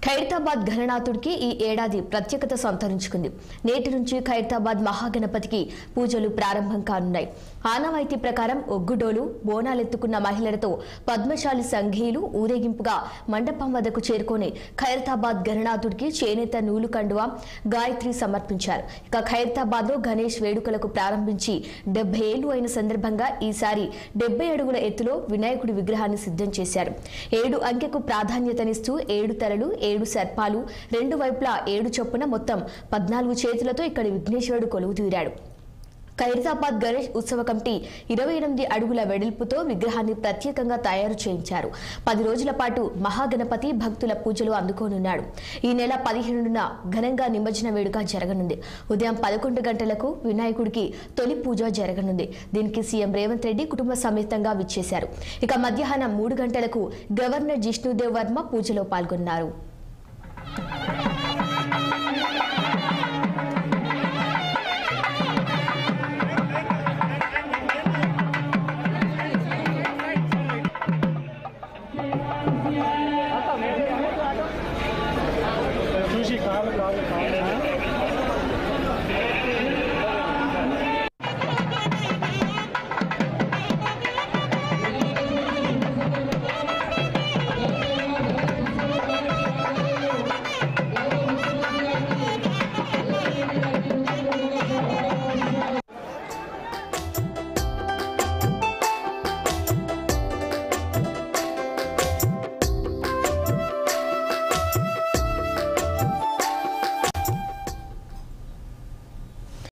ఖైరతాబాద్ గణనాథుడికి ఈ ఏడాది ప్రత్యేకత సంతరించుకుంది. నేటి నుంచి ఖైరతాబాద్ మహాగణపతికి పూజలు ప్రారంభం కానున్నాయి. ఆనవాయితీ ప్రకారం ఒగ్గుడోలు బోనాలెత్తుకున్న మహిళలతో పద్మశాలి సంఘీయులు ఊరేగింపుగా మండపం వద్దకు చేరుకొని ఖైరతాబాద్ గణనాథుడికి చేనేత నూలు కండువా గాయత్రి సమర్పించారు. ఇక ఖైరతాబాద్ లో గణేష్ వేడుకలకు ప్రారంభించి 70 ఏళ్లు అయిన సందర్భంగా ఈసారి 70 అడుగుల ఎత్తులో వినాయకుడి విగ్రహాన్ని సిద్ధం చేశారు. 7 అంకెకు ప్రాధాన్యతనిస్తూ 7 తలలు 7 సర్పాలు 2 వైపులా 7 చొప్పున మొత్తం 14 చేతులతో ఇక్కడి విఘ్నేశ్వరుడు కొలువుదీరాడు. ఖైరతాబాద్ గణేష్ ఉత్సవ కమిటీ 28 అడుగుల వెడల్పుతో విగ్రహాన్ని ప్రత్యేకంగా తయారు చేయించారు. 10 రోజుల పాటు మహాగణపతి భక్తుల పూజలు అందుకోనున్నాడు. ఈ నెల 15న ఘనంగా నిమజ్జన వేడుక జరగనుంది. ఉదయం 11 గంటలకు వినాయకుడికి తొలి పూజ జరగనుంది. దీనికి సీఎం రేవంత్ రెడ్డి కుటుంబ సమేతంగా విచ్చేశారు. ఇక మధ్యాహ్నం 3 గంటలకు గవర్నర్ జిష్ణుదేవ్ వర్మ పూజలో పాల్గొన్నారు.